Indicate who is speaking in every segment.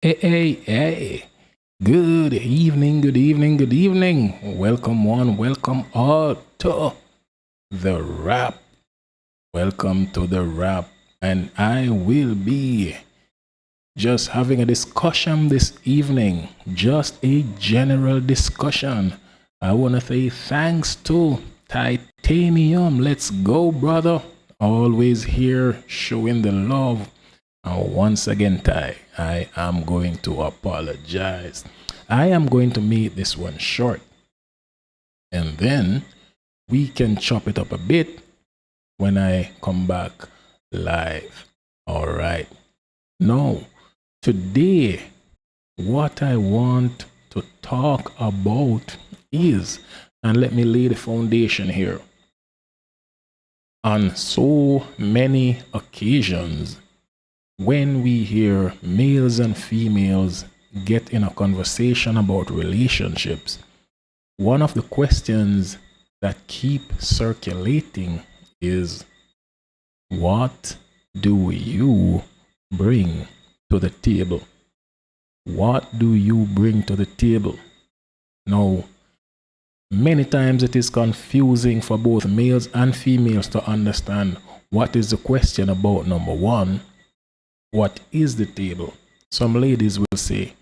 Speaker 1: Hey. Good evening, good evening, good evening. Welcome one, welcome all to the wrap. Welcome to the wrap. And I will be just having a discussion this evening, just a general discussion. I want to say thanks to Titanium. Let's go, brother. Always here showing the love. And once again, Ty, I am going to apologize. I am going to make this one short. And then we can chop it up a bit when I come back live. All right. Now, today, what I want to talk about is, and let me lay the foundation here. On so many occasions, when we hear males and females get in a conversation about relationships, one of the questions that keep circulating is, what do you bring to the table? What do you bring to the table? Now, many times it is confusing for both males and females to understand what is the question about. Number one, what is the table? Some ladies will say,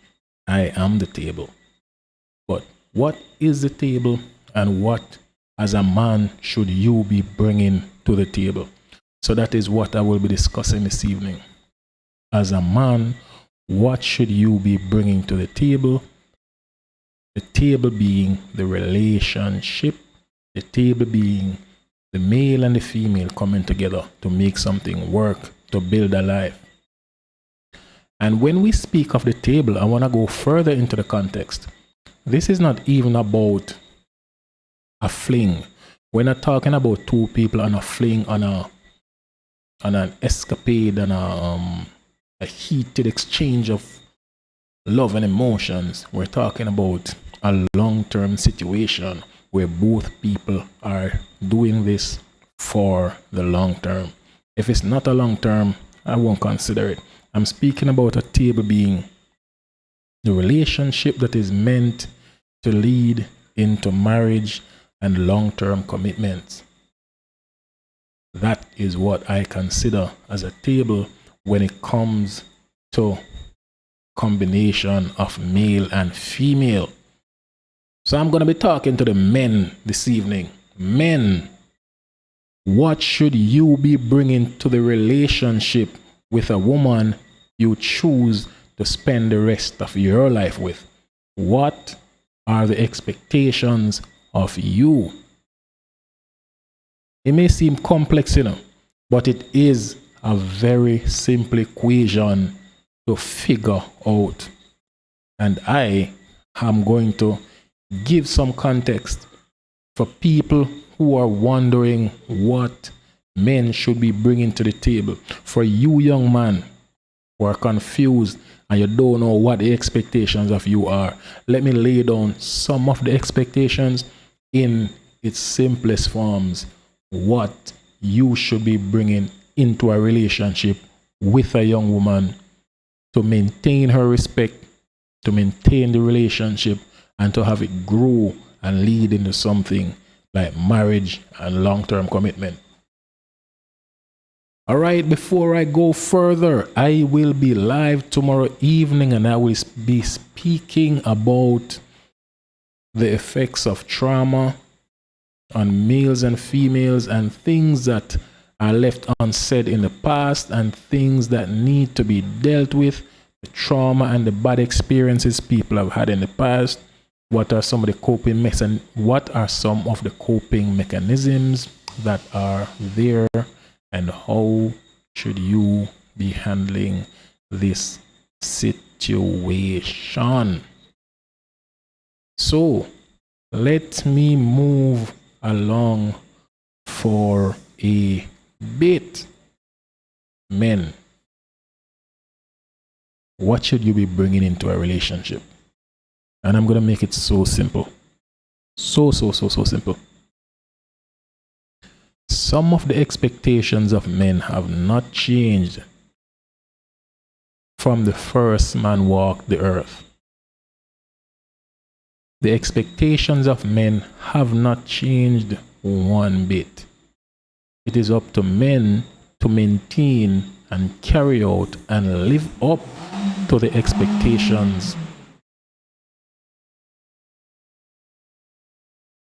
Speaker 1: I am the table. But what is the table, and what, as a man, should you be bringing to the table? So that is what I will be discussing this evening. As a man, what should you be bringing to the table? The table being the relationship, the table being the male and the female coming together to make something work, to build a life. And when we speak of the table, I want to go further into the context. This is not even about a fling. We're not talking about two people on a fling, on an escapade, and a heated exchange of love and emotions. We're talking about a long-term situation where both people are doing this for the long term. If it's not a long term, I won't consider it. I'm speaking about a table being the relationship that is meant to lead into marriage and long-term commitments. That is what I consider as a table when it comes to combination of male and female. So I'm going to be talking to the men this evening. Men, what should you be bringing to the relationship with a woman you choose to spend the rest of your life with? What are the expectations of you? It may seem complex, but it is a very simple equation to figure out. And I am going to give some context for people who are wondering what men should be bringing to the table. For you young man who are confused and you don't know what the expectations of you are, let me lay down some of the expectations in its simplest forms. What you should be bringing into a relationship with a young woman to maintain her respect, to maintain the relationship, and to have it grow and lead into something like marriage and long-term commitment. All right, before I go further, I will be live tomorrow evening and I will be speaking about the effects of trauma on males and females and things that are left unsaid in the past and things that need to be dealt with, the trauma and the bad experiences people have had in the past. What are some of the coping mechanisms that are there, and how should you be handling this situation? So let me move along for a bit. Men, what should you be bringing into a relationship? And I'm going to make it so simple. So simple. Some of the expectations of men have not changed from the first man walked the earth. The expectations of men have not changed one bit. It is up to men to maintain and carry out and live up to the expectations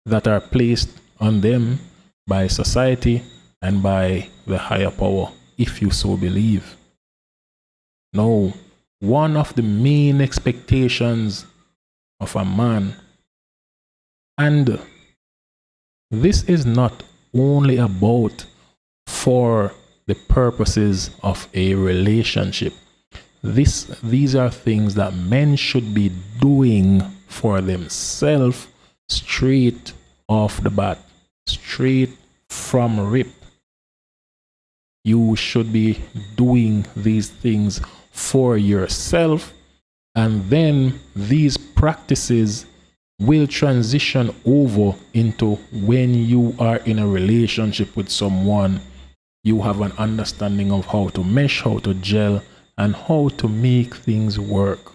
Speaker 1: that are placed on them by society and by the higher power, if you so believe. Now, one of the main expectations of a man, and this is not only about for the purposes of a relationship. These are things that men should be doing for themselves straight off the bat, straight from rip. You should be doing these things for yourself, and then these practices will transition over into when you are in a relationship with someone. You have an understanding of how to mesh, how to gel, and how to make things work.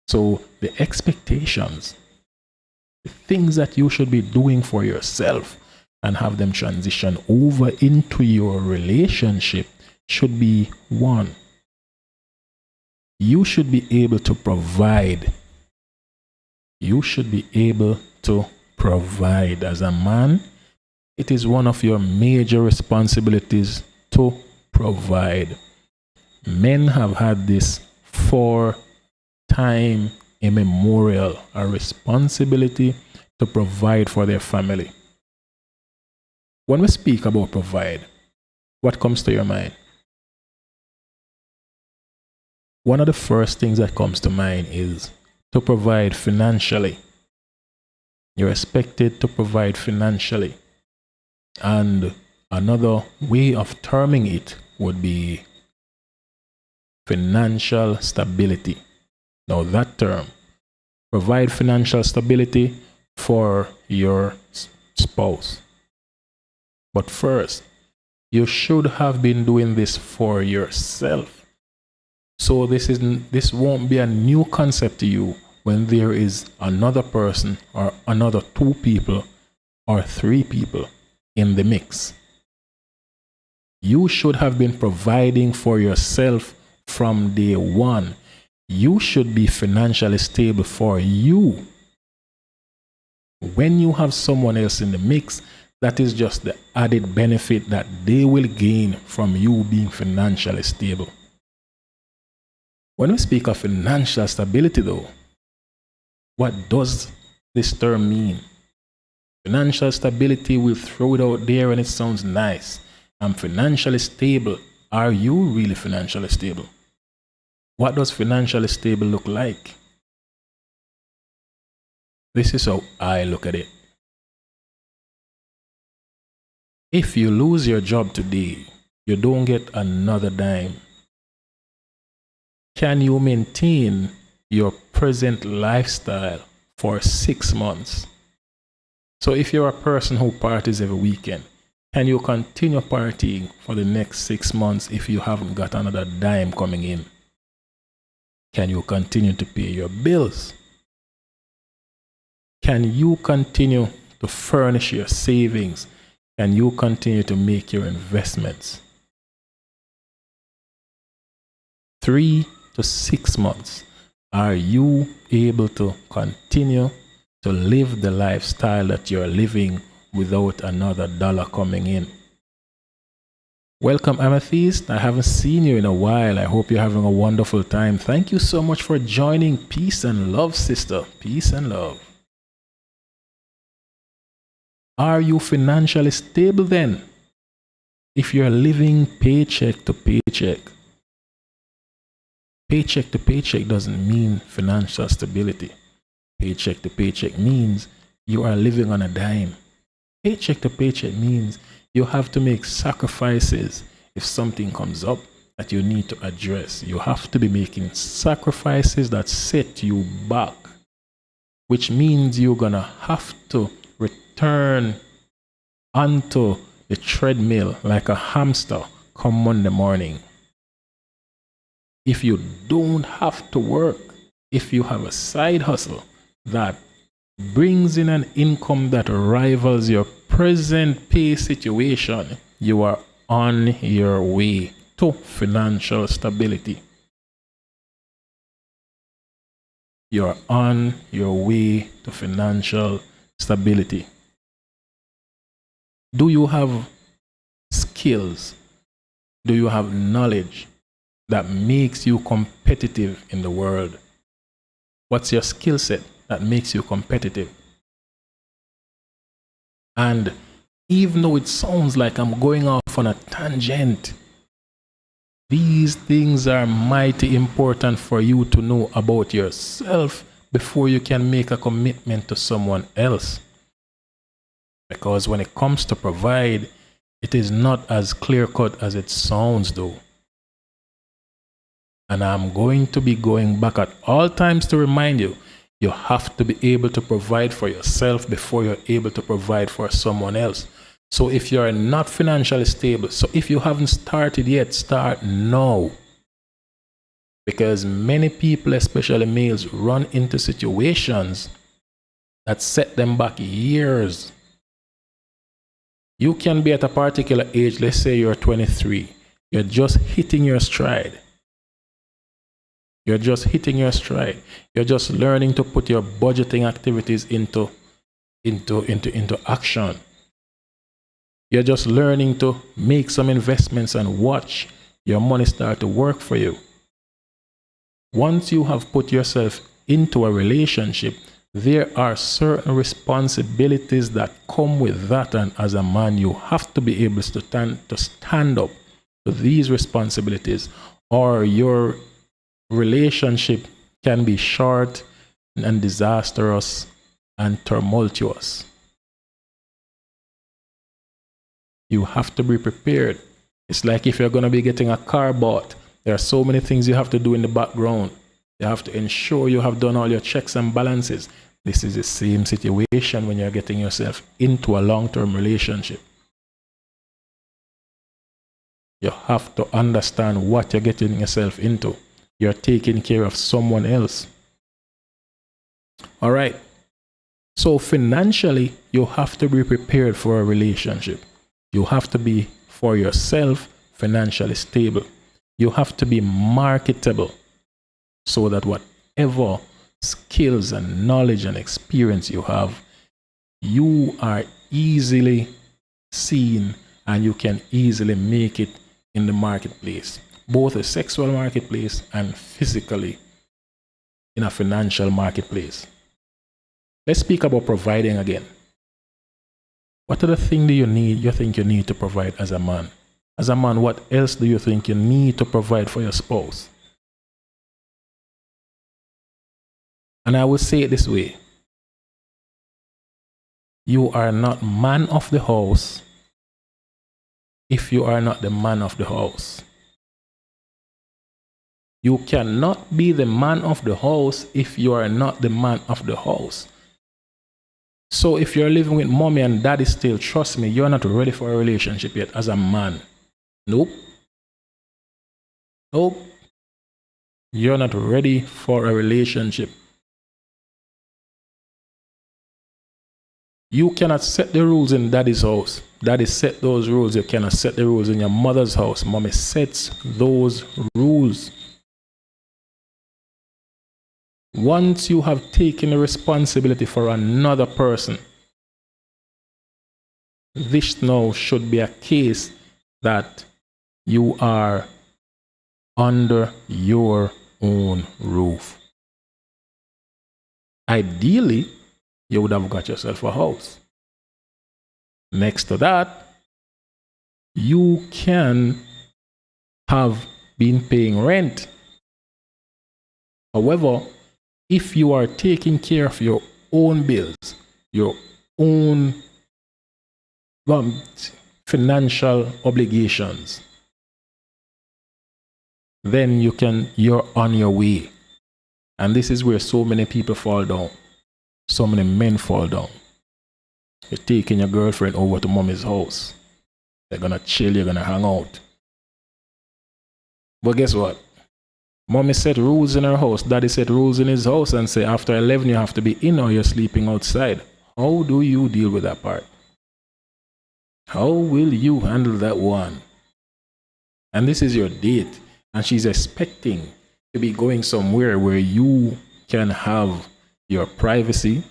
Speaker 1: So the expectations, the things that you should be doing for yourself and have them transition over into your relationship should be: one, you should be able to provide. You should be able to provide. As a man, it is one of your major responsibilities to provide. Men have had this for time immemorial, a responsibility to provide for their family. When we speak about provide, what comes to your mind? One of the first things that comes to mind is to provide financially. You're expected to provide financially. And another way of terming it would be financial stability. Now that term, provide financial stability for your spouse. But first, you should have been doing this for yourself. So this won't be a new concept to you when there is another person or another two people or three people in the mix. You should have been providing for yourself from day one. You should be financially stable for you. When you have someone else in the mix, that is just the added benefit that they will gain from you being financially stable. When we speak of financial stability though, what does this term mean? Financial stability, will throw it out there and it sounds nice. I'm financially stable. Are you really financially stable? What does financially stable look like? This is how I look at it. If you lose your job today, you don't get another dime. Can you maintain your present lifestyle for 6 months? So if you're a person who parties every weekend, can you continue partying for the next 6 months if you haven't got another dime coming in? Can you continue to pay your bills? Can you continue to furnish your savings? Can you continue to make your investments? 3 to 6 months. Are you able to continue to live the lifestyle that you're living without another dollar coming in? Welcome, Amethyst. I haven't seen you in a while. I hope you're having a wonderful time. Thank you so much for joining. Peace and love, sister. Peace and love. Are you financially stable then? If you're living paycheck to paycheck, paycheck to paycheck doesn't mean financial stability. Paycheck to paycheck means you are living on a dime. Paycheck to paycheck means you have to make sacrifices if something comes up that you need to address. You have to be making sacrifices that set you back, which means you're gonna have to return onto the treadmill like a hamster come Monday morning. if you don't have to work, if you have a side hustle that brings in an income that rivals your present pay situation, you are on your way to financial stability. You're on your way to financial stability. Do you have skills? Do you have knowledge that makes you competitive in the world? What's your skill set that makes you competitive? And even though it sounds like I'm going off on a tangent, these things are mighty important for you to know about yourself before you can make a commitment to someone else. Because when it comes to provide, it is not as clear-cut as it sounds though. And I'm going to be going back at all times to remind you, you have to be able to provide for yourself before you're able to provide for someone else. So if you're not financially stable, so if you haven't started yet, start now. Because many people, especially males, run into situations that set them back years. You can be at a particular age, let's say you're 23, you're just hitting your stride. You're just hitting your stride. You're just learning to put your budgeting activities into action. You're just learning to make some investments and watch your money start to work for you. Once you have put yourself into a relationship, there are certain responsibilities that come with that, and as a man, you have to be able to stand up to these responsibilities, or your relationship can be short and disastrous and tumultuous. You have to be prepared. It's like if you're going to be getting a car bought, there are so many things you have to do in the background. You have to ensure you have done all your checks and balances. This is the same situation when you're getting yourself into a long-term relationship. You have to understand what you're getting yourself into. You're taking care of someone else. All right. So financially, you have to be prepared for a relationship. You have to be, for yourself, financially stable. You have to be marketable so that whatever skills and knowledge and experience you have, you are easily seen and you can easily make it in the marketplace, both a sexual marketplace and physically in a financial marketplace. Let's speak about providing again. What are the things do you think you need to provide as a man? As a man, what else do you think you need to provide for your spouse? And I will say it this way. You are not man of the house if you are not the man of the house. You cannot be the man of the house if you are not the man of the house. So if you're living with mommy and daddy still, trust me, you're not ready for a relationship yet as a man. Nope. Nope. You're not ready for a relationship. You cannot set the rules in daddy's house. Daddy set those rules. You cannot set the rules in your mother's house. Mommy sets those rules. Once you have taken the responsibility for another person, this now should be a case that you are under your own roof. Ideally, you would have got yourself a house. Next to that, you can have been paying rent. However, if you are taking care of your own bills, your own financial obligations, then you're on your way. And this is where so many people fall down. So many men fall down. You're taking your girlfriend over to mommy's house. They're gonna chill, you're gonna hang out. But guess what? Mommy set rules in her house. Daddy set rules in his house and say after 11 you have to be in or you're sleeping outside. How do you deal with that part? How will you handle that one? And this is your date, and she's expecting to be going somewhere where you can have your privacy.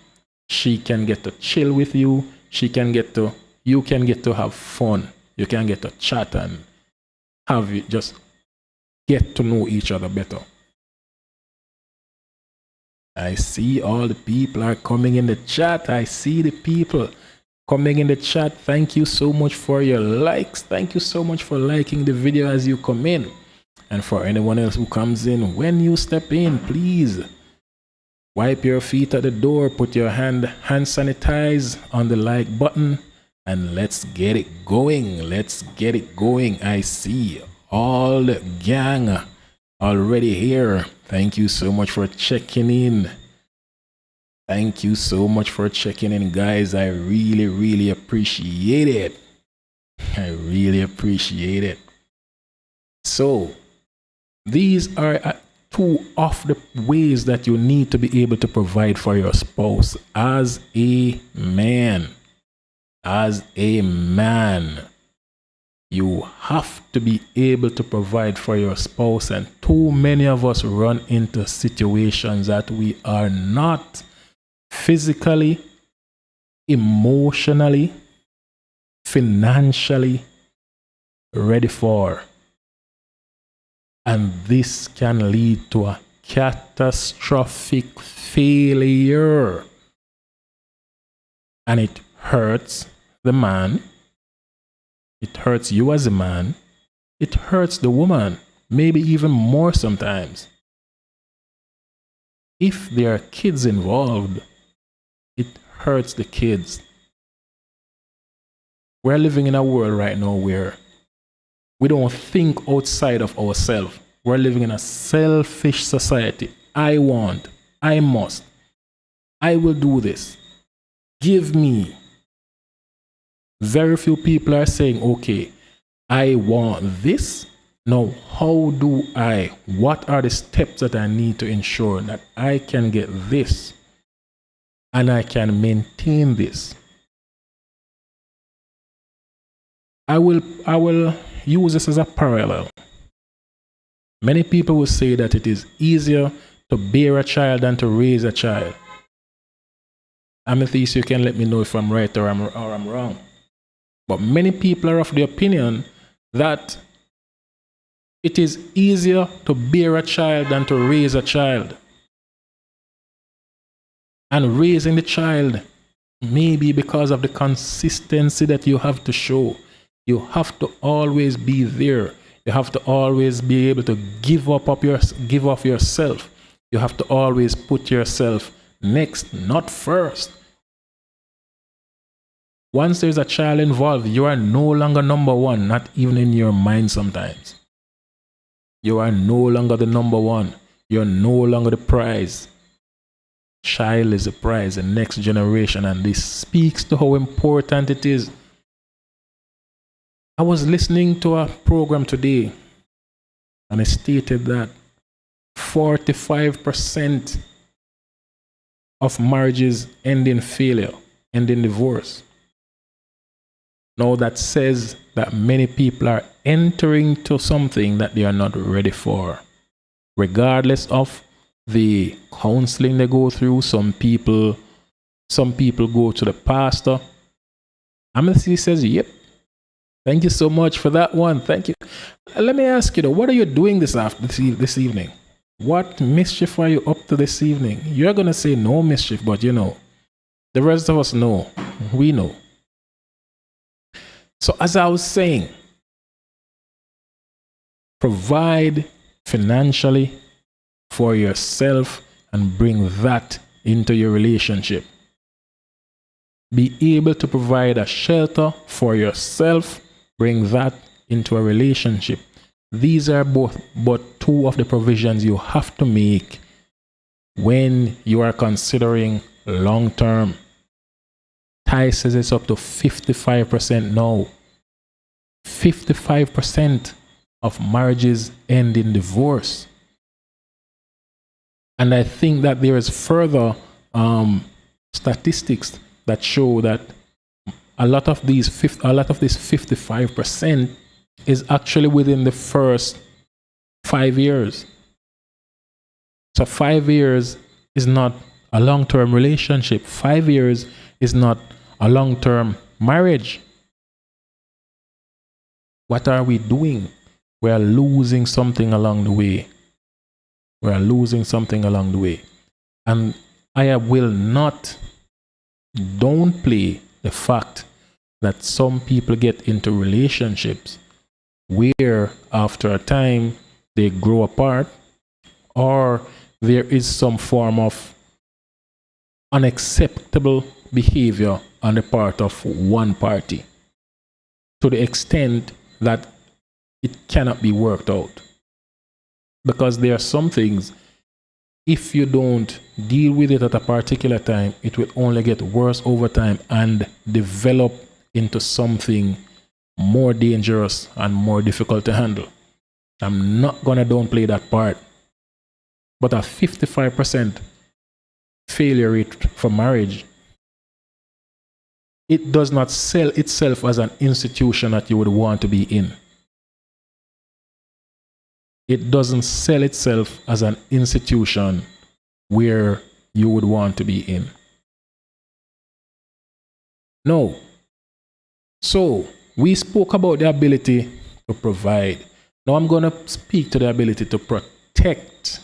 Speaker 1: She can get to chill with you. You can get to have fun. You can get to chat and have you just get to know each other better. I see all the people are coming in the chat. I see the people coming in the chat. Thank you so much for your likes. Thank you so much for liking the video as you come in. And for anyone else who comes in, when you step in, please wipe your feet at the door, put your hand sanitize on the like button, and let's get it going. Let's get it going. I see all the gang already here. Thank you so much for checking in. Thank you so much for checking in, guys. I really, really appreciate it. I really appreciate it. So, these are two of the ways that you need to be able to provide for your spouse as a man. As a man, you have to be able to provide for your spouse, and too many of us run into situations that we are not physically, emotionally, financially ready for. And this can lead to a catastrophic failure. And it hurts the man. It hurts you as a man. It hurts the woman, maybe even more sometimes. If there are kids involved, it hurts the kids. We're living in a world right now where we don't think outside of ourselves. We're living in a selfish society. I want, I must, I will do this. Give me. Very few people are saying, okay, I want this. Now, how do what are the steps that I need to ensure that I can get this and I can maintain this? I will use this as a parallel. Many people will say that it is easier to bear a child than to raise a child. Amethyst, you can let me know if I'm right or I'm wrong. But many people are of the opinion that it is easier to bear a child than to raise a child. And raising the child may be because of the consistency that you have to show. You have to always be there. You have to always be able to give of yourself. You have to always put yourself next, not first. Once there's a child involved, you are no longer number one, not even in your mind sometimes. You are no longer the number one. You're no longer the prize. Child is the prize, the next generation, and this speaks to how important it is. I was listening to a program today, and it stated that 45% of marriages end in failure, end in divorce. Now that says that many people are entering to something that they are not ready for. Regardless of the counseling they go through, some people go to the pastor. Amnesty says, yep. Thank you so much for that one. Thank you. Let me ask you though, what are you doing this evening? What mischief are you up to this evening? You're going to say no mischief, but you know, the rest of us know. We know. So as I was saying, provide financially for yourself and bring that into your relationship. Be able to provide a shelter for yourself, bring that into a relationship. These are but two of the provisions you have to make when you are considering long term. Ty says it's up to 55% now. 55% of marriages end in divorce. And I think that there is further statistics that show that a lot of this 55% is actually within the first 5 years. So 5 years is not a long-term relationship. 5 years is not a long-term marriage. What are we doing? We are losing something along the way. We are losing something along the way. And I will not downplay the fact that some people get into relationships where after a time they grow apart, or there is some form of unacceptable behavior on the part of one party to the extent that it cannot be worked out. Because there are some things, if you don't deal with it at a particular time, it will only get worse over time and develop into something more dangerous and more difficult to handle. I'm not going to downplay that part. But a 55% failure rate for marriage, it does not sell itself as an institution that you would want to be in. It doesn't sell itself as an institution where you would want to be in. No. So, we spoke about the ability to provide. Now I'm going to speak to the ability to protect.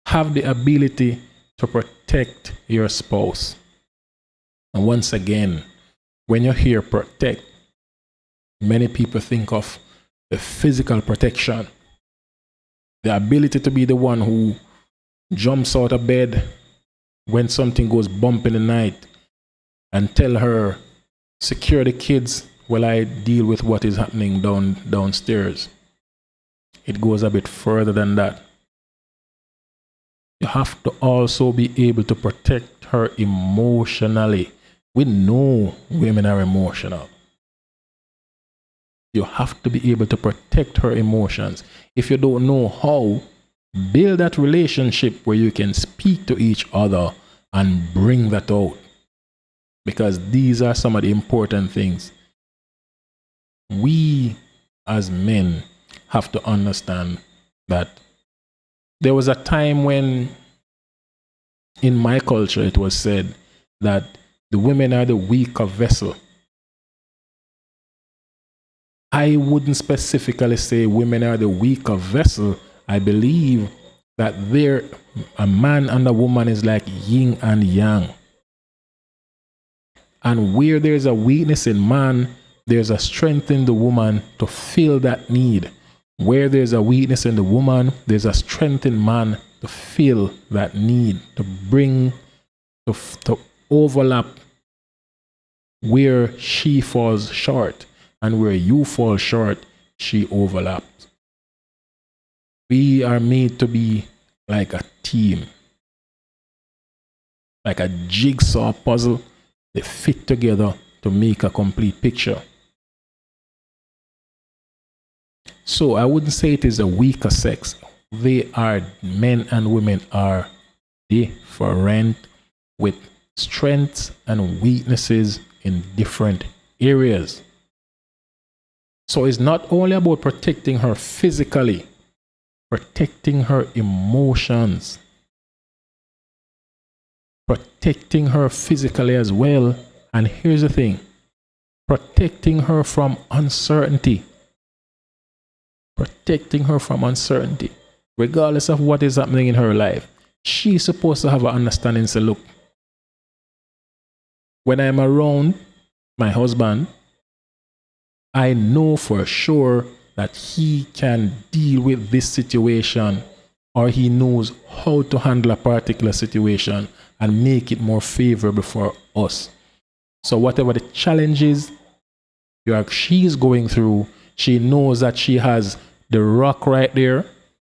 Speaker 1: Have the ability to protect your spouse. And once again, when you hear protect, many people think of the physical protection, the ability to be the one who jumps out of bed when something goes bump in the night and tell her, secure the kids while I deal with what is happening downstairs. It goes a bit further than that. You have to also be able to protect her emotionally. We know women are emotional. You have to be able to protect her emotions. If you don't know how, build that relationship where you can speak to each other and bring that out. Because these are some of the important things. We as men have to understand that there was a time when in my culture it was said that the women are the weaker vessel. I wouldn't specifically say women are the weaker vessel. I believe that a man and a woman is like yin and yang. And where there's a weakness in man, there's a strength in the woman to fill that need. Where there's a weakness in the woman, there's a strength in man to fill that need, to overlap where she falls short, and where you fall short, she overlaps. We are made to be like a team, like a jigsaw puzzle. They fit together to make a complete picture. So I wouldn't say it is a weaker sex. Men and women are different with strengths and weaknesses in different areas. So it's not only about protecting her physically, protecting her emotions, protecting her physically as well. And here's the thing, protecting her from uncertainty. Protecting her from uncertainty. Regardless of what is happening in her life, she's supposed to have an understanding. So look, when I'm around my husband, I know for sure that he can deal with this situation, or he knows how to handle a particular situation and make it more favorable for us. So whatever the challenges she's going through, she knows that she has the rock right there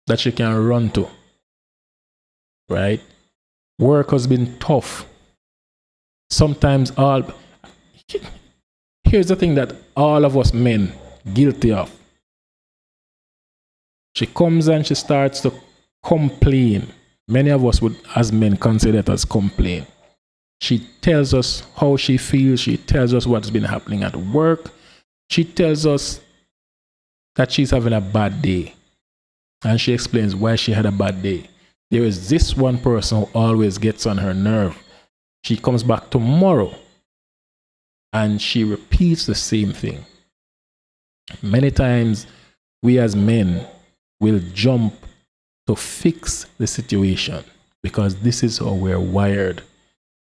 Speaker 1: that she can run to. Right? Work has been tough. Sometimes here's the thing that all of us men guilty of. She comes and she starts to complain. Many of us would, as men, consider it as complain. She tells us how she feels. She tells us what's been happening at work. She tells us that she's having a bad day. And she explains why she had a bad day. There is this one person who always gets on her nerve. She comes back tomorrow and she repeats the same thing. Many times, we as men will jump to fix the situation because this is how we're wired.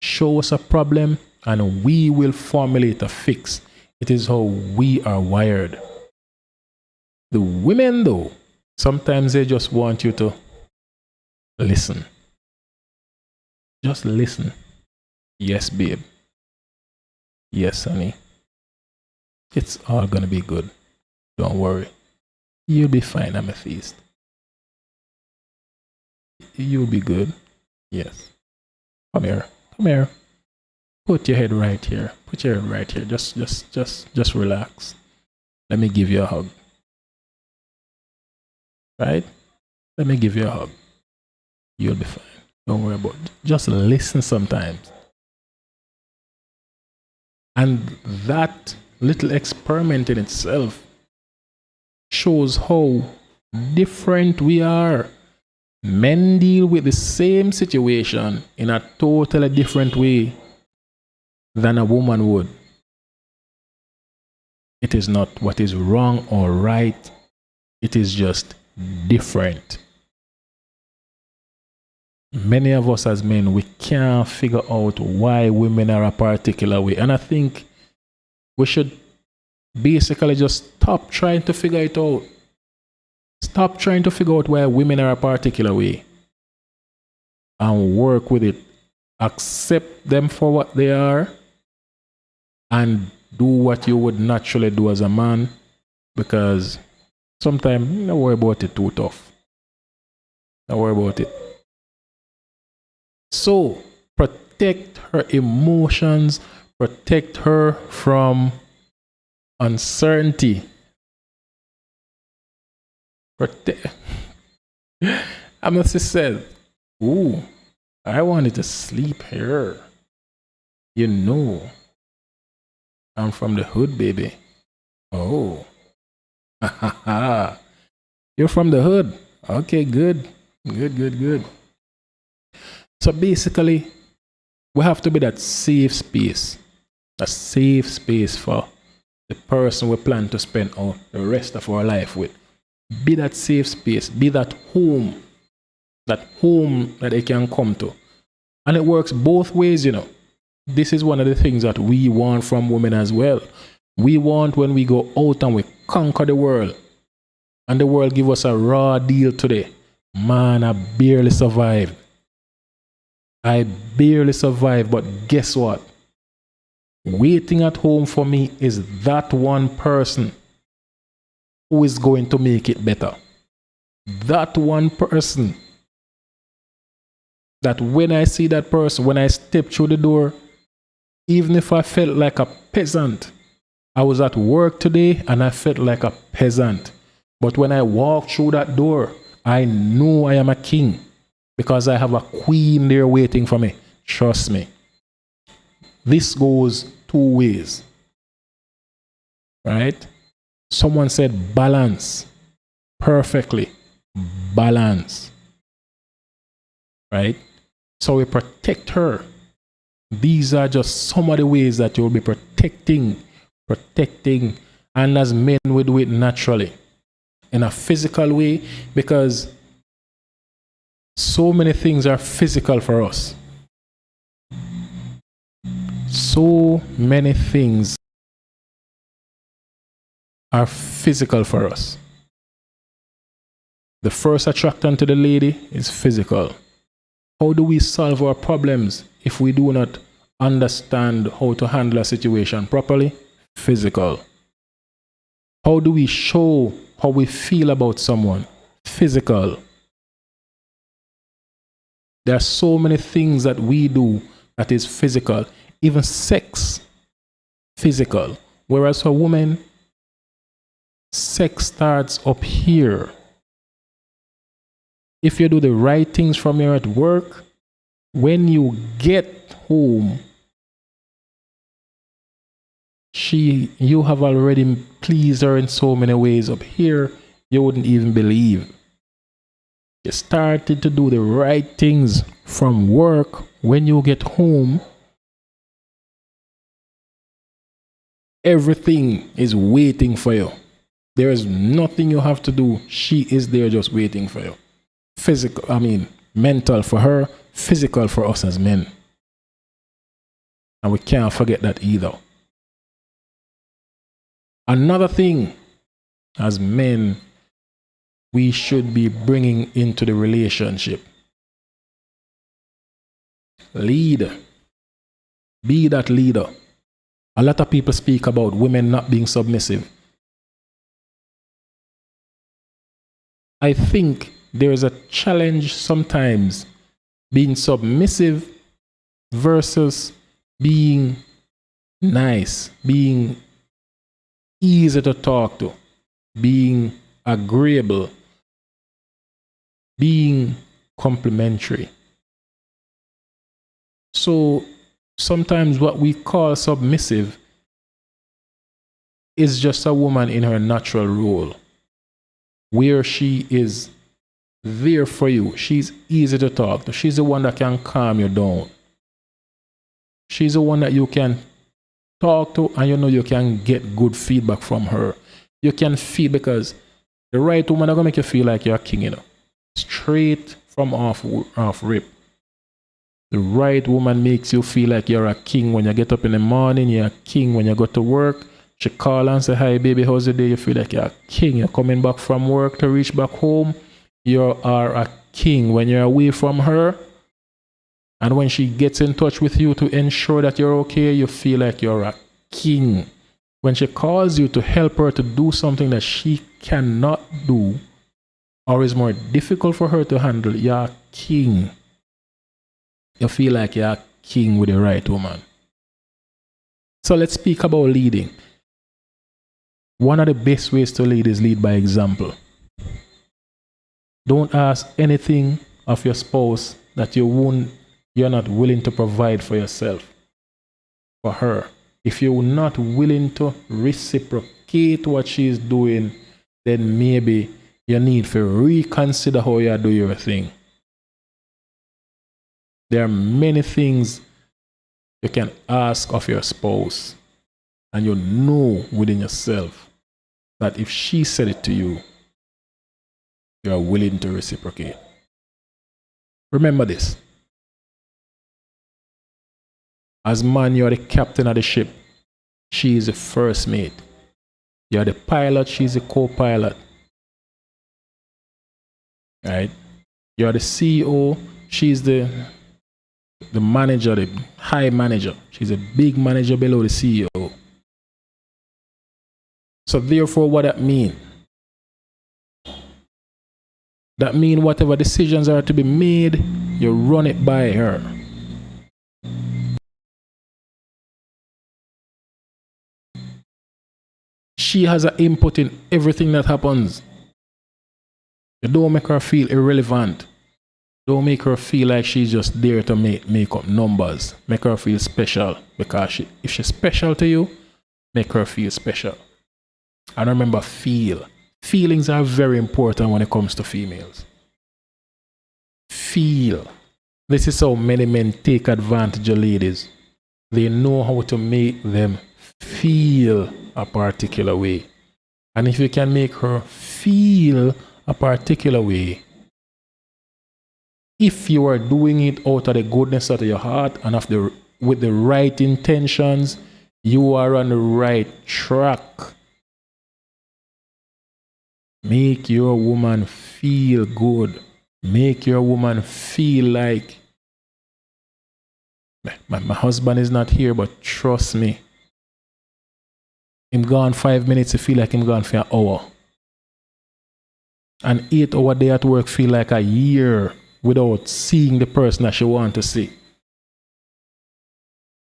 Speaker 1: Show us a problem and we will formulate a fix. It is how we are wired. The women, though, sometimes they just want you to listen. Just listen. Yes, babe. Yes, honey. It's all going to be good. Don't worry. You'll be fine, Amethyst. You'll be good. Yes. Come here. Come here. Put your head right here. Put your head right here. Just relax. Let me give you a hug. Right? Let me give you a hug. You'll be fine. Don't worry about it. Just listen sometimes. And that little experiment in itself shows how different we are. Men deal with the same situation in a totally different way than a woman would. It is not what is wrong or right. It is just different. Many of us as men, we can't figure out why women are a particular way. And I think we should basically just stop trying to figure it out. Stop trying to figure out why women are a particular way and work with it. Accept them for what they are and do what you would naturally do as a man, because sometimes don't worry about it too tough. Don't worry about it. So protect her emotions, protect her from uncertainty. I must have said, ooh, I wanted to sleep here. You know, I'm from the hood, baby. Oh, you're from the hood. Okay, good. Good. So basically, we have to be that safe space. A safe space for the person we plan to spend the rest of our life with. Be that safe space. Be that home that they can come to. And it works both ways, you know. This is one of the things that we want from women as well. We want when we go out and we conquer the world, and the world give us a raw deal today. Man, I barely survived. But guess what? Waiting at home for me is that one person who is going to make it better. That one person that when I see that person, when I step through the door, even if I felt like a peasant, I was at work today and I felt like a peasant. But when I walked through that door, I knew I am a king because I have a queen there waiting for me. Trust me. This goes two ways. Right? Someone said balance. Perfectly. Balance. Right? So we protect her. These are just some of the ways that you'll be protecting, and as men we do it naturally in a physical way, because so many things are physical for us. So many things are physical for us. The first attraction to the lady is physical. How do we solve our problems if we do not understand how to handle a situation properly? Physical. How do we show how we feel about someone? Physical. There are so many things that we do that is physical. Even sex, physical. Whereas for women, sex starts up here. if you do the right things from here at work, when you get home, you have already pleased her in so many ways up here, you wouldn't even believe. You started to do the right things from work. When you get home, everything is waiting for you. There is nothing you have to do. She is there just waiting for you. Mental for her, physical for us as men. And we can't forget that either. Another thing, as men, we should be bringing into the relationship. Lead. Be that leader. A lot of people speak about women not being submissive. I think there is a challenge sometimes being submissive versus being nice, being easy to talk to, being agreeable, being complimentary. So sometimes what we call submissive is just a woman in her natural role, where she is there for you. She's easy to talk to. She's the one that can calm you down. She's the one that you can talk to, and you know you can get good feedback from her. You can feel, because the right woman is going to make you feel like you're a king, straight from off rip. The right woman makes you feel like you're a king when you get up in the morning. You're a king when you go to work. She call and say, "Hi baby, how's the day?" You feel like you're a king. You're coming back from work to reach back home. You are a king when you're away from her. And when she gets in touch with you to ensure that you're okay, you feel like you're a king. When she calls you to help her to do something that she cannot do, or is more difficult for her to handle, you're a king. You feel like you're a king with the right woman. So let's speak about leading. One of the best ways to lead is lead by example. Don't ask anything of your spouse that you're not willing to provide for yourself, for her. If you're not willing to reciprocate what she's doing, then maybe you need to reconsider how you do your thing. There are many things you can ask of your spouse, and you know within yourself that if she said it to you, you are willing to reciprocate. Remember this. As man, you are the captain of the ship. She is the first mate. You are the pilot, she is the co-pilot. Right? You are the CEO, she is the manager, the high manager. She's a big manager below the CEO. So therefore, what that means? That means whatever decisions are to be made, you run it by her. She has an input in everything that happens. You don't make her feel irrelevant. Don't make her feel like she's just there to make up numbers. Make her feel special, because if she's special to you, make her feel special. And remember, feelings are very important when it comes to females. Feel. This is how many men take advantage of ladies. They know how to make them feel a particular way. And if you can make her feel a particular way, if you are doing it out of the goodness of your heart and with the right intentions, you are on the right track. Make your woman feel good. Make your woman feel like, my husband is not here, but trust me, him gone 5 minutes, you feel like him gone for an hour. An 8-hour day at work feel like a year without seeing the person that she want to see.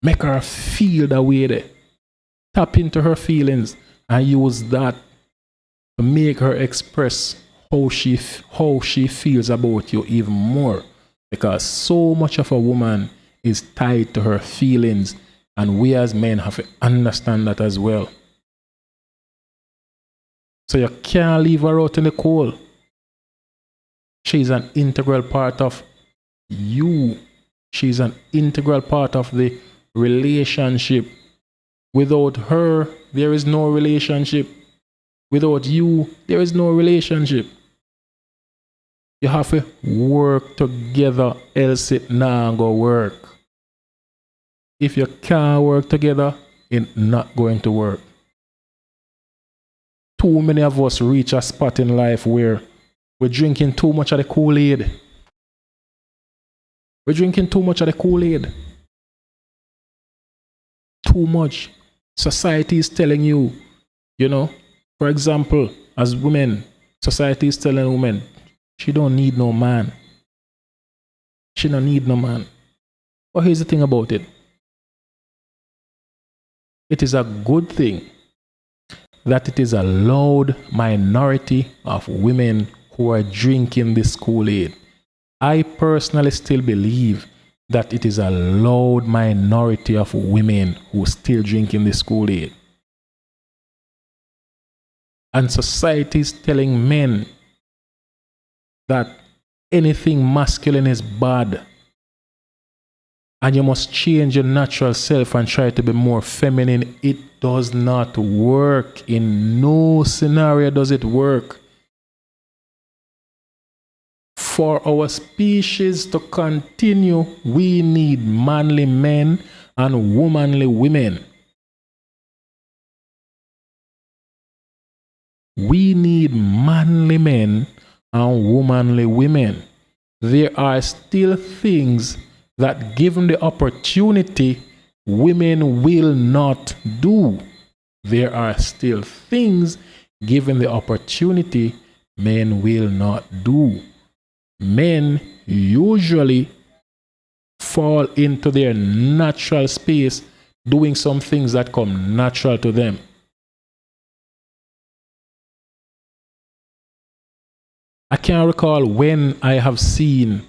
Speaker 1: Make her feel that way there. Tap into her feelings and use that to make her express how she feels about you even more, because so much of a woman is tied to her feelings, and we as men have to understand that as well. So you can't leave her out in the cold. She's an integral part of you. She's an integral part of the relationship. Without her, there is no relationship. Without you, there is no relationship. You have to work together, else it not go work. If you can't work together, it's not going to work. Too many of us reach a spot in life where we're drinking too much of the Kool-Aid. We're drinking too much of the Kool-Aid. Too much. Society is telling you, for example, as women, society is telling women, she don't need no man. She don't need no man. But here's the thing about it. It is a good thing that it is a loud minority of women who are drinking this Kool-Aid. I personally still believe that it is a loud minority of women who are still drinking this Kool-Aid. And society is telling men that anything masculine is bad, and you must change your natural self and try to be more feminine. It does not work. In no scenario does it work. For our species to continue, we need manly men and womanly women. We need manly men and womanly women. There are still things that, given the opportunity, women will not do. There are still things, given the opportunity, men will not do. Men usually fall into their natural space doing some things that come natural to them. I can't recall when I have seen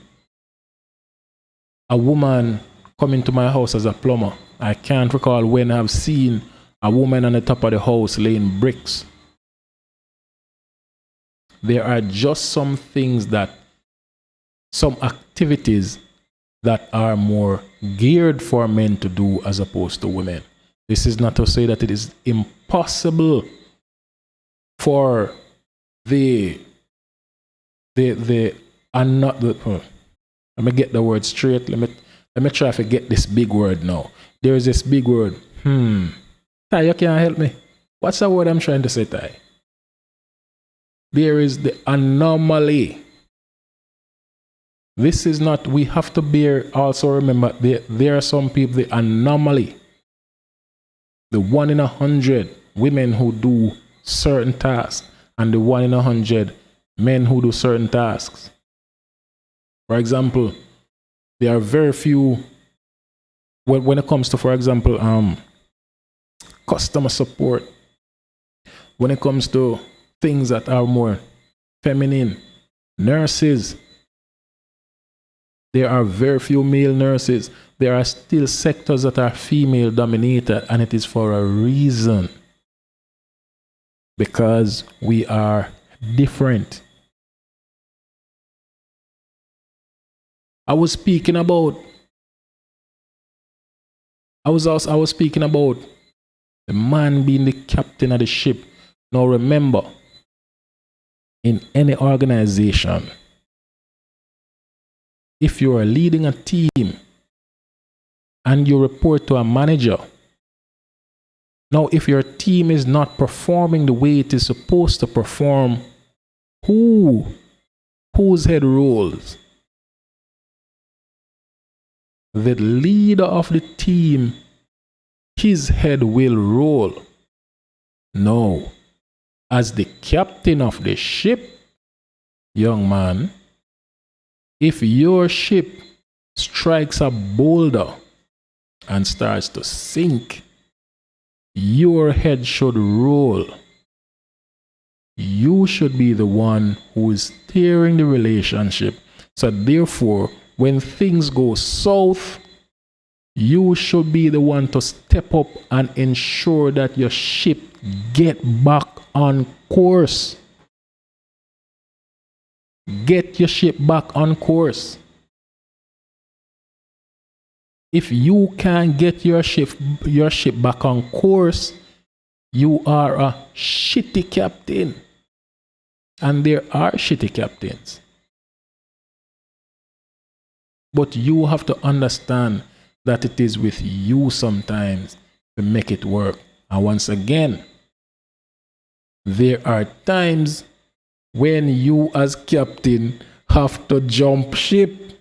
Speaker 1: a woman come into my house as a plumber. I can't recall when I've seen a woman on the top of the house laying bricks. There are just some things some activities that are more geared for men to do as opposed to women. This is not to say that it is impossible for let me get the word straight. Let me try to get this big word now. There is this big word. Ty, you can't help me. What's the word I'm trying to say, Ty? There is the anomaly. This is not, we have to also remember, there are some people, the anomaly. The 1 in 100 women who do certain tasks, and the 1 in 100 men who do certain tasks. For example, there are very few, when it comes to, for example, customer support, when it comes to things that are more feminine, nurses, there are very few male nurses. There are still sectors that are female dominated, and it is for a reason. Because we are different. I was speaking about the man being the captain of the ship. Now remember, in any organization, if you are leading a team and you report to a manager, now if your team is not performing the way it is supposed to perform, whose head rolls? The leader of the team, his head will roll. No. As the captain of the ship, young man, if your ship strikes a boulder and starts to sink, your head should roll. You should be the one who is steering the relationship. So therefore, when things go south, you should be the one to step up and ensure that your ship get back on course. Get your ship back on course. If you can't get your ship back on course, you are a shitty captain. And there are shitty captains. But you have to understand that it is with you sometimes to make it work. And once again, there are times when you as captain have to jump ship.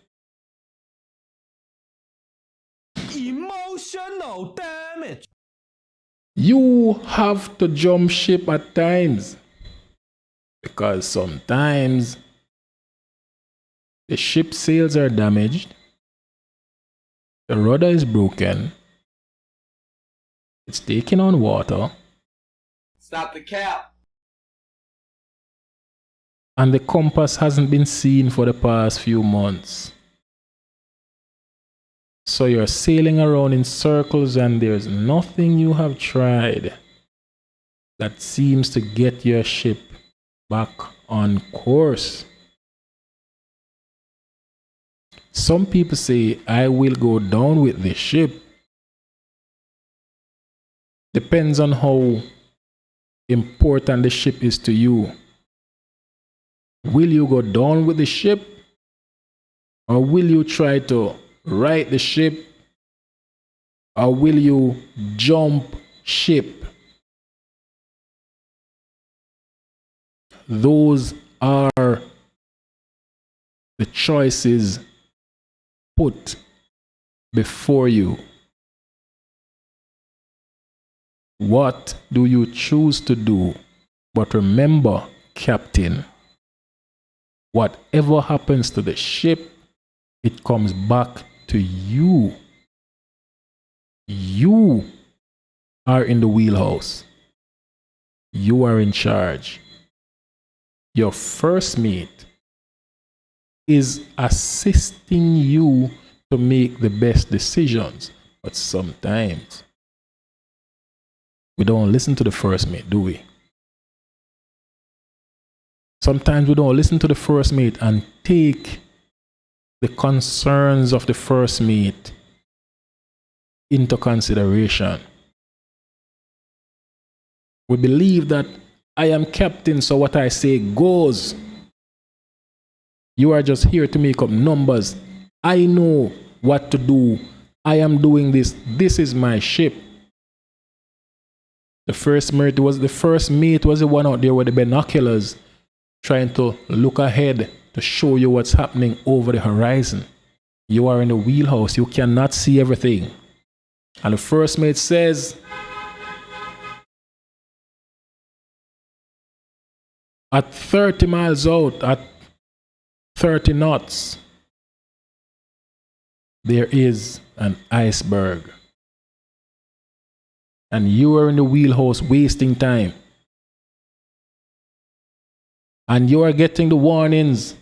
Speaker 2: Emotional damage.
Speaker 1: You have to jump ship at times. Because sometimes the ship sails are damaged, the rudder is broken, it's taking on water.
Speaker 2: Stop the cap.
Speaker 1: And the compass hasn't been seen for the past few months. So you're sailing around in circles and there's nothing you have tried that seems to get your ship back on course. Some people say, I will go down with this ship. Depends on how important the ship is to you. Will you go down with the ship? Or will you try to right the ship? Or will you jump ship? Those are the choices put before you. What do you choose to do? But remember, Captain, whatever happens to the ship, it comes back to you. You are in the wheelhouse. You are in charge. Your first mate is assisting you to make the best decisions. But sometimes we don't listen to the first mate, do we? Sometimes we don't listen to the first mate and take the concerns of the first mate into consideration. We believe that I am captain, so what I say goes. You are just here to make up numbers. I know what to do. I am doing this. This is my ship. The first mate was the one out there with the binoculars trying to look ahead to show you what's happening over the horizon. You are in the wheelhouse. You cannot see everything. And the first mate says, at 30 miles out, at 30 knots, there is an iceberg. And you are in the wheelhouse wasting time. And you are getting the warnings.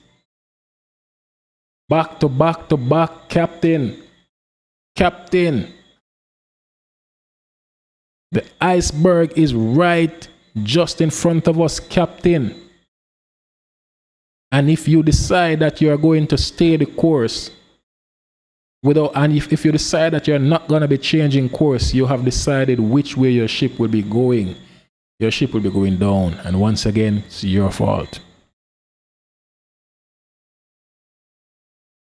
Speaker 1: Back to back to back, Captain. Captain. The iceberg is right just in front of us, Captain. And if you decide that you are going to stay the course, if you decide that you're not going to be changing course, you have decided which way your ship will be going. Your ship will be going down. And once again, it's your fault.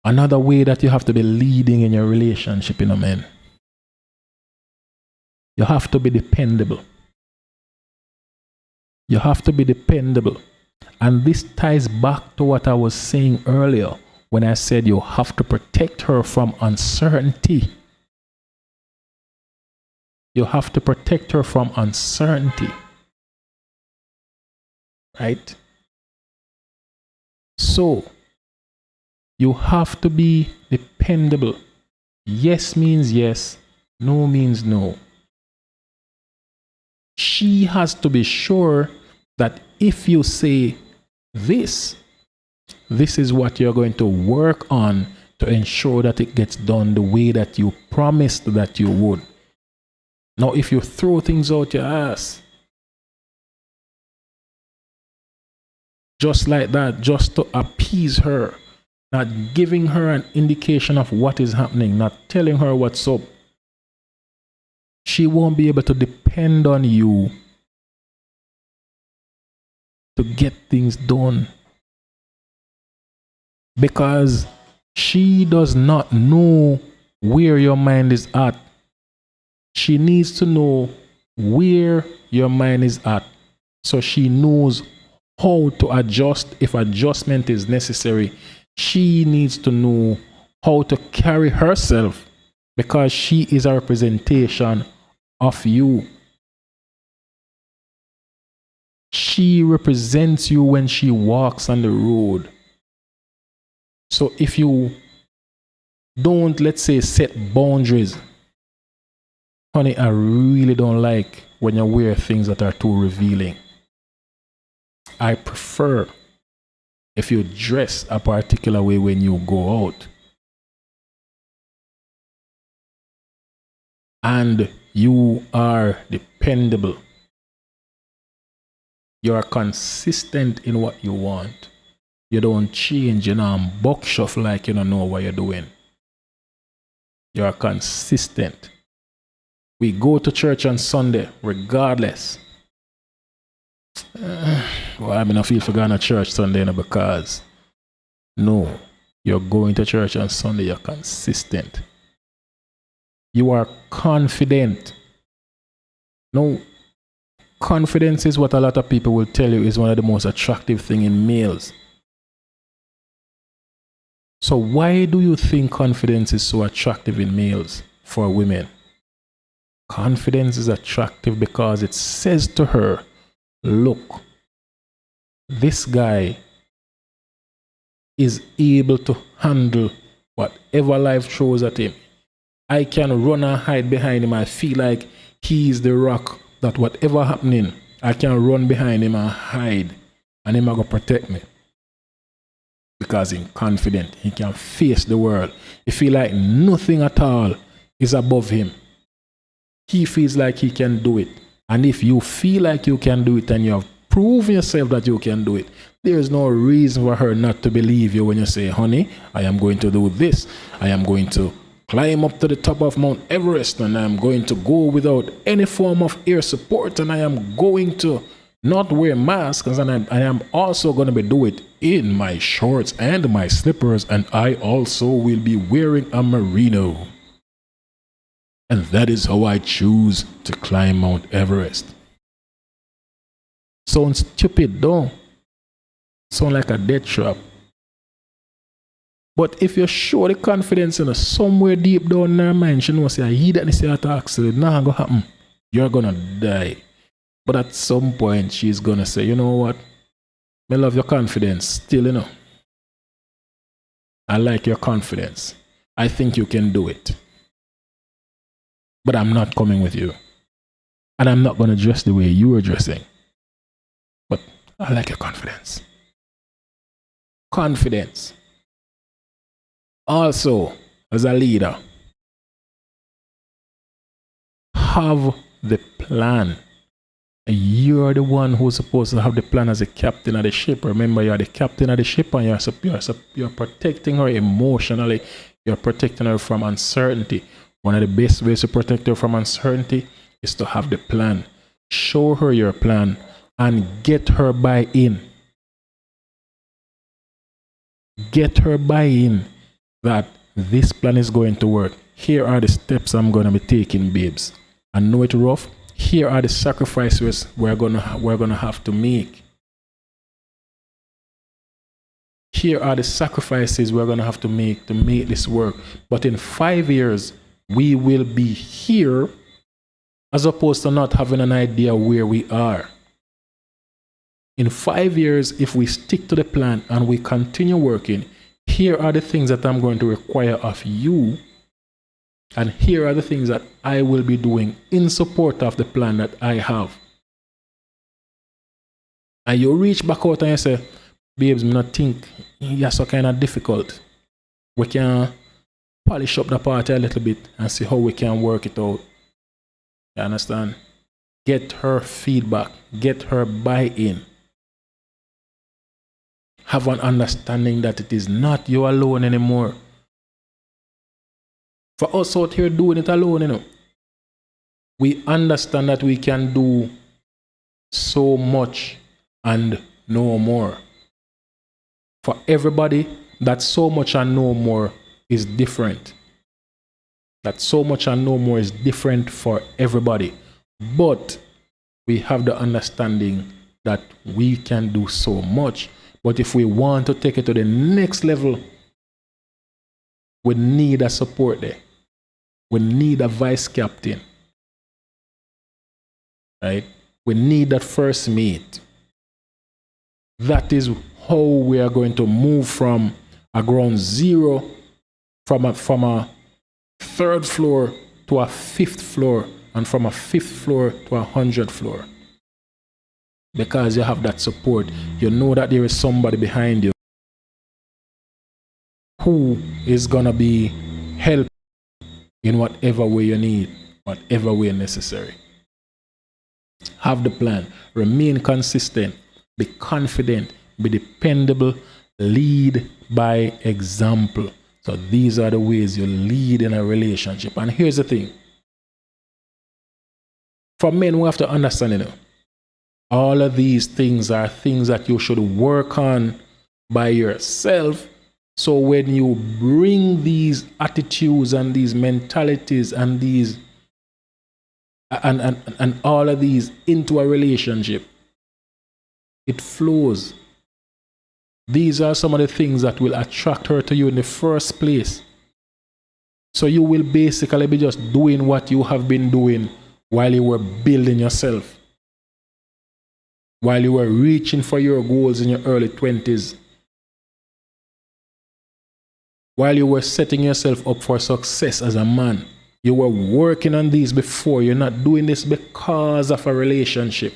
Speaker 1: Another way that you have to be leading in your relationship, men. You have to be dependable. You have to be dependable. And this ties back to what I was saying earlier when I said you have to protect her from uncertainty. You have to protect her from uncertainty. Right? So, you have to be dependable. Yes means yes, no means no. She has to be sure that if you say this is what you're going to work on to ensure that it gets done the way that you promised that you would. Now, if you throw things out your ass, just like that, just to appease her, not giving her an indication of what is happening, not telling her what's up, she won't be able to depend on you to get things done. Because she does not know where your mind is at. She needs to know where your mind is at, so she knows how to adjust if adjustment is necessary. She needs to know how to carry herself, because she is a representation of you. She represents you when she walks on the road. So if you don't, let's say, set boundaries, honey, I really don't like when you wear things that are too revealing. I prefer if you dress a particular way when you go out. And you are dependable. You are consistent in what you want. You don't change, buck shuffle like you don't know what you're doing. You are consistent. We go to church on Sunday, regardless. Well, I mean, I feel for going to church Sunday because no, you're going to church on Sunday, you're consistent. You are confident. No, confidence is what a lot of people will tell you is one of the most attractive things in males. So why do you think confidence is so attractive in males for women? Confidence is attractive because it says to her, look, this guy is able to handle whatever life throws at him. I can run and hide behind him. I feel like he's the rock that whatever happening, I can run behind him and hide, and him going to protect me. Because he's confident, he can face the world. He feel like nothing at all is above him. He feels like he can do it. And if you feel like you can do it and you have proven yourself that you can do it, there is no reason for her not to believe you when you say, honey, I am going to do this. I am going to climb up to the top of Mount Everest, and I am going to go without any form of air support, and I am going to not wear masks, and I am also going to be doing it in my shorts and my slippers, and I also will be wearing a merino. And that is how I choose to climb Mount Everest. Sounds stupid, though. Sound like a death trap. But if you show the confidence in her somewhere deep down in her mind, she knows that he that say at accident, nah, go happen. You're gonna die. But at some point, she's gonna say, you know what? I love your confidence still, you know. I like your confidence. I think you can do it. But I'm not coming with you. And I'm not gonna dress the way you are dressing. But I like your confidence. Confidence. Also, as a leader, have the plan. You're the one who's supposed to have the plan as a captain of the ship. Remember, you're the captain of the ship, and you're protecting her emotionally. You're protecting her from uncertainty. One of the best ways to protect her from uncertainty is to have the plan. Show her your plan and get her buy-in. Get her buy-in that this plan is going to work. Here are the steps I'm going to be taking, babes. I know it's rough. Here are the sacrifices we're gonna have to make. Here are the sacrifices we're gonna have to make this work. But in 5 years, we will be here, as opposed to not having an idea where we are. In 5 years, if we stick to the plan and we continue working, here are the things that I'm going to require of you. And here are the things that I will be doing in support of the plan that I have. And you reach back out and you say, babes, me not think you're so kind of difficult. We can polish up the party a little bit and see how we can work it out. You understand? Get her feedback. Get her buy-in. Have an understanding that it is not you alone anymore. For us out here doing it alone, you know, we understand that we can do so much and no more. For everybody, that so much and no more is different. That so much and no more is different for everybody. But we have the understanding that we can do so much. But if we want to take it to the next level, we need a support there. We need a vice captain. Right? We need that first mate. That is how we are going to move from a ground zero, from a third floor to a fifth floor, and from a fifth floor to 100th floor. Because you have that support, you know that there is somebody behind you who is gonna be helping in whatever way you need, whatever way necessary. Have the plan, remain consistent, be confident, be dependable, lead by example. So these are the ways you lead in a relationship. And here's the thing. For men, we have to understand, you know, all of these things are things that you should work on by yourself. So when you bring these attitudes and these mentalities and these and all of these into a relationship, it flows. These are some of the things that will attract her to you in the first place. So you will basically be just doing what you have been doing while you were building yourself, while you were reaching for your goals in your early 20s, while you were setting yourself up for success as a man. You were working on these before. You're not doing this because of a relationship.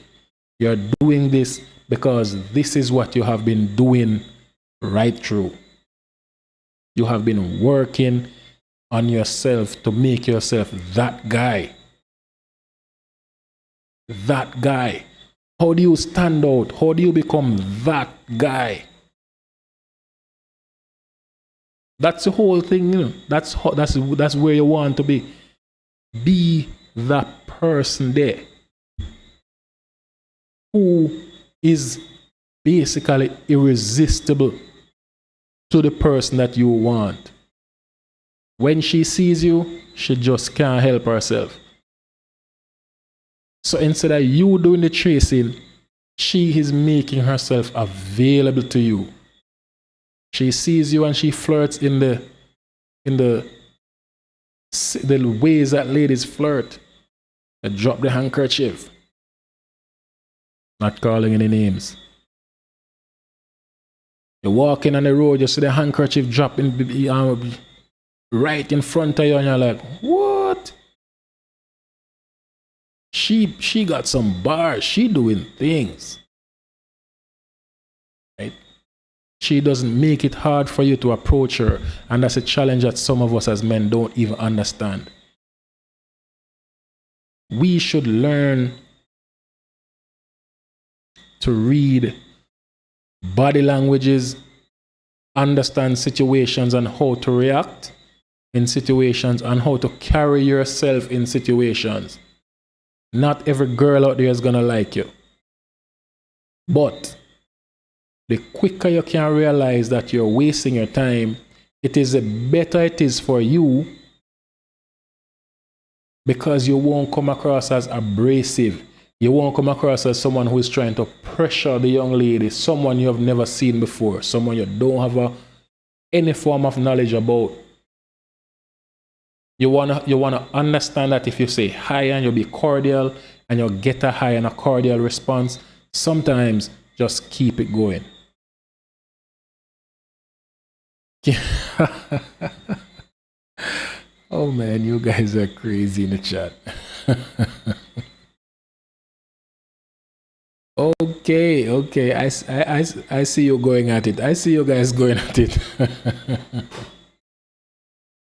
Speaker 1: You're doing this because this is what you have been doing right through. You have been working on yourself to make yourself that guy. That guy. How do you stand out? How do you become that guy? That's the whole thing, you know. That's where you want to be. Be that person there who is basically irresistible to the person that you want. When she sees you, she just can't help herself. So instead of you doing the chasing, she is making herself available to you. She sees you and she flirts in the ways that ladies flirt. They drop the handkerchief. Not calling any names. You're walking on the road, you see the handkerchief dropping right in front of you, and you're like, what? She got some bars. She doing things. Right? She doesn't make it hard for you to approach her. And that's a challenge that some of us as men don't even understand. We should learn to read body languages, understand situations and how to react in situations, and how to carry yourself in situations. Not every girl out there is going to like you. But the quicker you can realize that you're wasting your time, it is the better it is for you, because you won't come across as abrasive. You won't come across as someone who is trying to pressure the young lady, someone you have never seen before, someone you don't have any form of knowledge about. You wanna understand that if you say hi and you be cordial and you get a hi and a cordial response, sometimes just keep it going. Oh man, you guys are crazy in the chat. Okay, okay. I see you going at it. I see you guys going at it.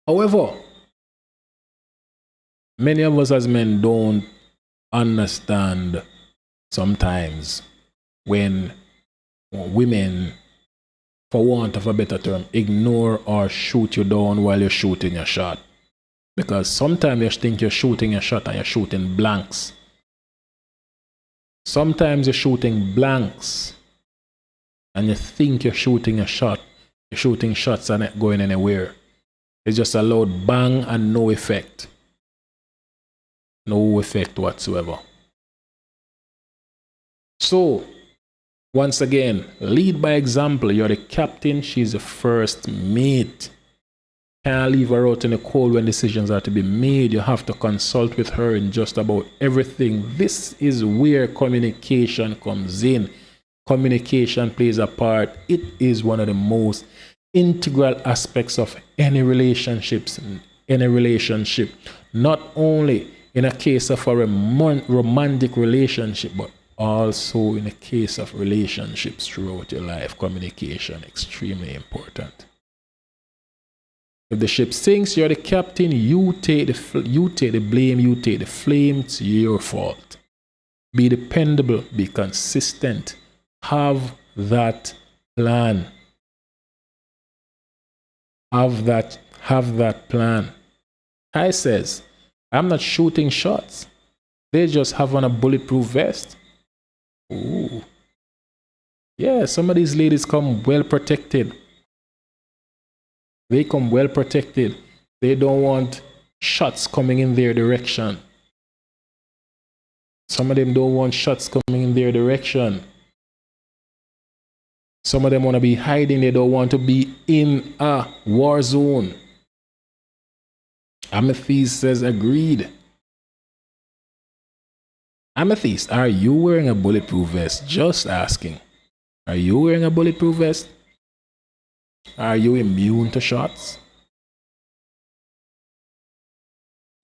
Speaker 1: However, many of us as men don't understand sometimes when women, for want of a better term, ignore or shoot you down while you're shooting your shot. Because sometimes you think you're shooting a shot and you're shooting blanks. Sometimes you're shooting blanks and you think you're shooting a shot. You're shooting shots and not going anywhere. It's just a loud bang and no effect. No effect whatsoever. So, once again, lead by example. You're the captain, she's the first mate. Can't leave her out in the cold when decisions are to be made. You have to consult with her in just about everything. This is where communication comes in. Communication plays a part. It is one of the most integral aspects of any relationships, any relationship. Not only in a case of a romantic relationship, but also in a case of relationships throughout your life. Communication extremely important. If the ship sinks, you're the captain. You take the blame. You take the flame. It's your fault. Be dependable. Be consistent. Have that plan. Have that plan. Kai says, I'm not shooting shots. They just have on a bulletproof vest. Ooh. Yeah, some of these ladies come well protected. They come well protected. They don't want shots coming in their direction. Some of them don't want shots coming in their direction. Some of them want to be hiding. They don't want to be in a war zone. Amethyst says agreed. Amethyst, are you wearing a bulletproof vest? Just asking. Are you wearing a bulletproof vest? Are you immune to shots?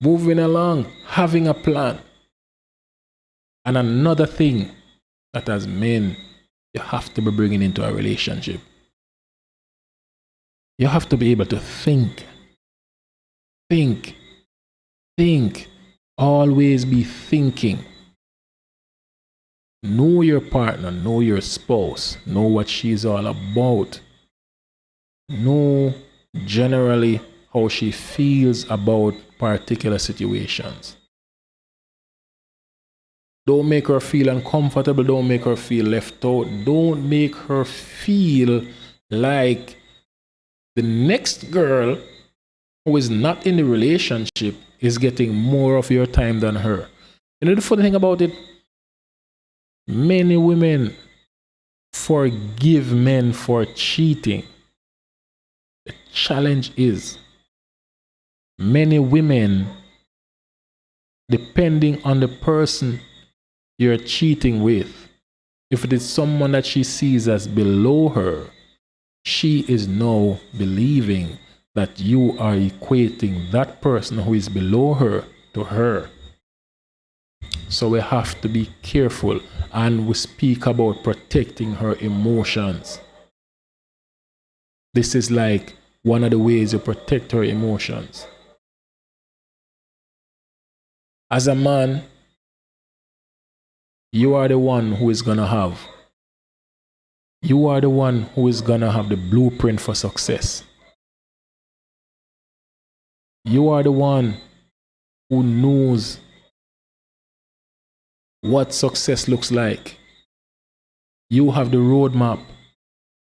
Speaker 1: Moving along, having a plan. And another thing that as men, you have to be bringing into a relationship. You have to be able to think. Think. Always be thinking. Know your partner, know your spouse, know what she's all about. Know generally how she feels about particular situations. Don't make her feel uncomfortable. Don't make her feel left out. Don't make her feel like the next girl who is not in the relationship is getting more of your time than her. You know the funny thing about it? Many women forgive men for cheating. The challenge is many women, depending on the person you're cheating with, if it is someone that she sees as below her, she is now believing that you are equating that person who is below her to her. So we have to be careful, and we speak about protecting her emotions. This is like one of the ways you protect her emotions. As a man, you are the one who is gonna have. You are the one who is gonna have the blueprint for success. You are the one who knows what success looks like. You have the roadmap.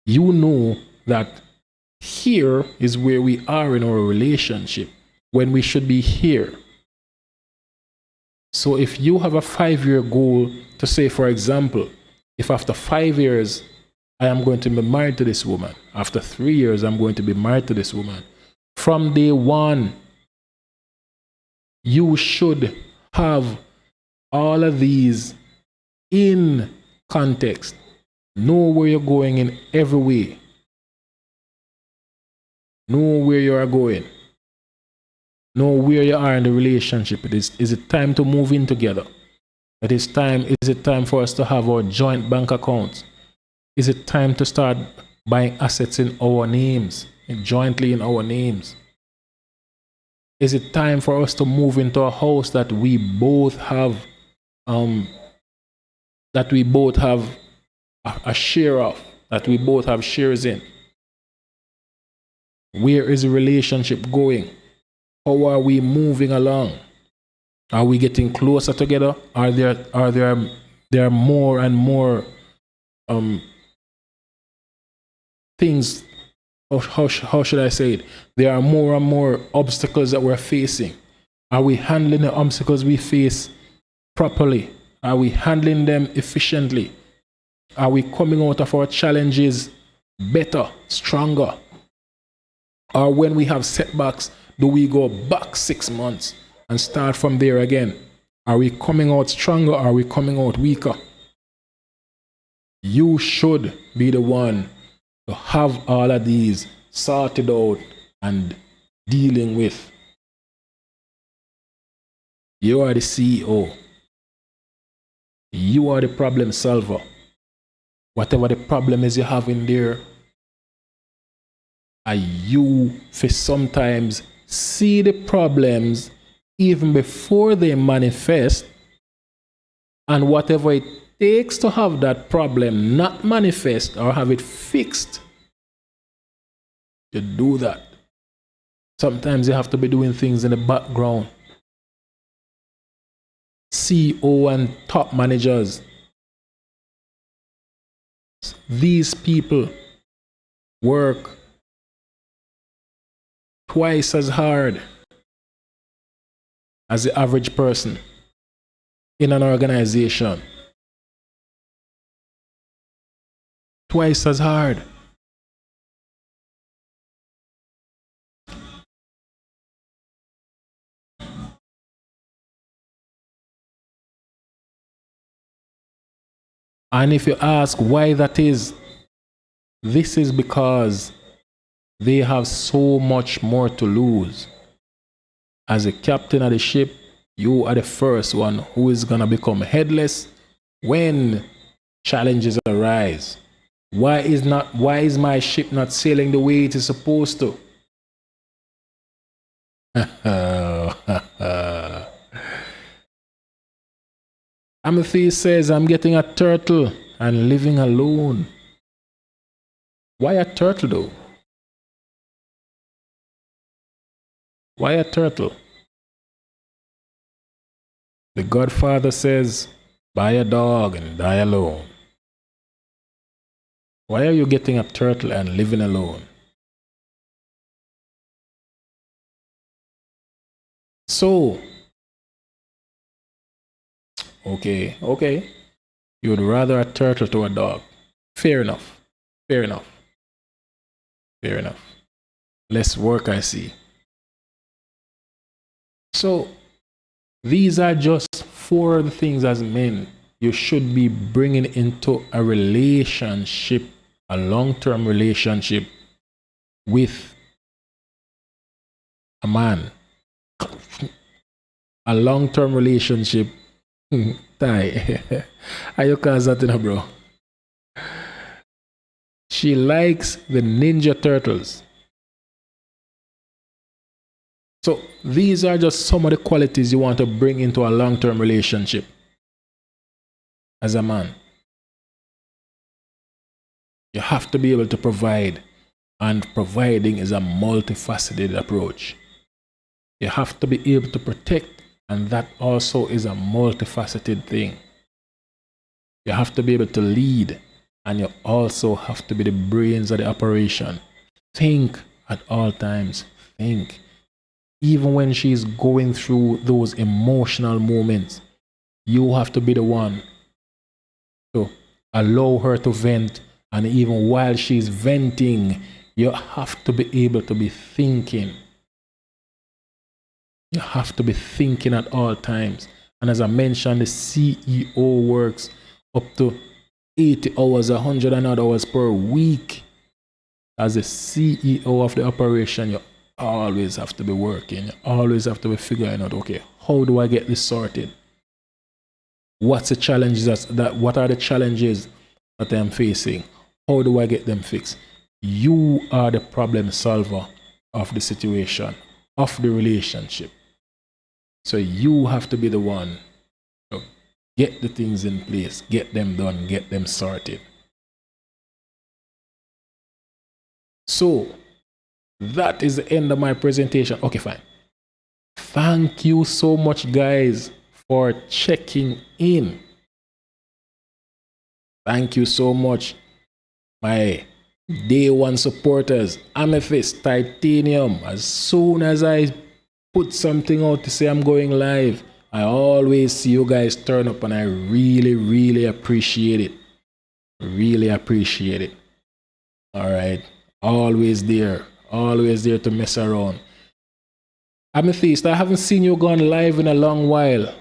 Speaker 1: You know that here is where we are in our relationship when we should be here. So if you have a 5-year goal to say, for example, if after 5 years I am going to be married to this woman, after 3 years I'm going to be married to this woman, from day one, you should have all of these in context. Know where you're going in every way. Know where you are going. Know where you are in the relationship. Is it time to move in together? Is it time for us to have our joint bank accounts? Is it time to start buying assets in our names, jointly in our names? Is it time for us to move into a house that we both have a share of, that we both have shares in? Where is the relationship going? How are we moving along? Are we getting closer together? Are there more and more things? How should I say it? There are more and more obstacles that we're facing. Are we handling the obstacles we face properly? Are we handling them efficiently? Are we coming out of our challenges better, stronger? Or when we have setbacks, do we go back 6 months and start from there again? Are we coming out stronger or are we coming out weaker? You should be the one to have all of these sorted out and dealing with. You are the CEO. You are the problem solver. Whatever the problem is you have in there, and you for sometimes see the problems even before they manifest, and whatever it takes to have that problem not manifest or have it fixed, you do that. Sometimes you have to be doing things in the background. CEO and top managers, these people work twice as hard as the average person in an organization. Twice as hard. And if you ask why that is, this is because they have so much more to lose. As a captain of the ship, you are the first one who is going to become headless when challenges arise. Why is my ship not sailing the way it is supposed to? Amethyst says, I'm getting a turtle and living alone. Why a turtle though? Why a turtle? The Godfather says, buy a dog and die alone. Why are you getting a turtle and living alone? So, okay. You would rather a turtle to a dog. Fair enough. Less work, I see. So, these are just 4 of the things as men you should be bringing into a relationship, a long-term relationship with a man. A long-term relationship. Ty. Are you that, bro? She likes the Ninja Turtles. So these are just some of the qualities you want to bring into a long-term relationship as a man. You have to be able to provide, and providing is a multifaceted approach. You have to be able to protect, and that also is a multifaceted thing. You have to be able to lead, and you also have to be the brains of the operation. Think at all times. Think. Even when she's going through those emotional moments, you have to be the one to allow her to vent. And even while she's venting, you have to be able to be thinking. You have to be thinking at all times. And as I mentioned, the CEO works up to 80 hours, 100 hours per week. As the CEO of the operation, you always have to be working. You always have to be figuring out, okay, how do I get this sorted? What's the challenges what are the challenges that I'm facing? How do I get them fixed? You are the problem solver of the situation, of the relationship. So you have to be the one to get the things in place, get them done, get them sorted. So that is the end of my presentation. Okay, fine. Thank you so much, guys, for checking in. Thank you so much, my day one supporters, Amethyst, Titanium. As soon as I put something out to say I'm going live, I always see you guys turn up, and I really, really appreciate it. Really appreciate it. All right. Always there to mess around. Amethyst, I haven't seen you gone live in a long while.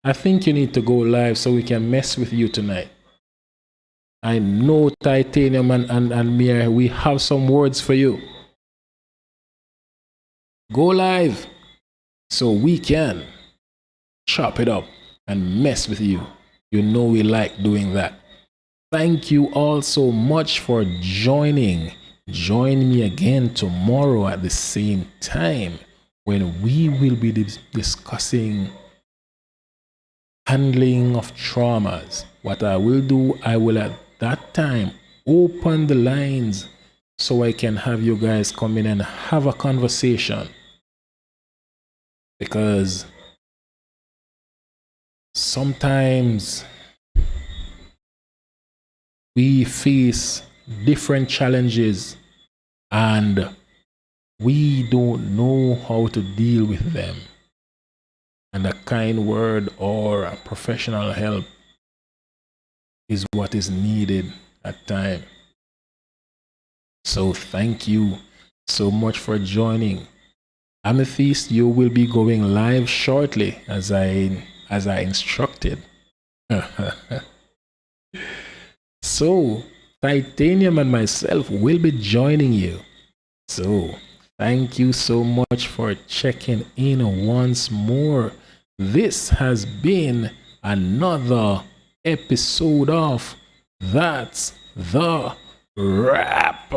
Speaker 1: I think you need to go live so we can mess with you tonight. I know Titanium and me, we have some words for you. Go live so we can chop it up and mess with you. You know we like doing that. Thank you all so much for joining. Join me again tomorrow at the same time when we will be discussing handling of traumas. What I will do, I will at that time open the lines so I can have you guys come in and have a conversation. Because sometimes we face different challenges and we don't know how to deal with them. And a kind word or a professional help is what is needed at time. So thank you so much for joining. Amethyst, you will be going live shortly as I instructed. So Titanium and myself will be joining you. So thank you so much for checking in once more. This has been another episode of That's the Wrap.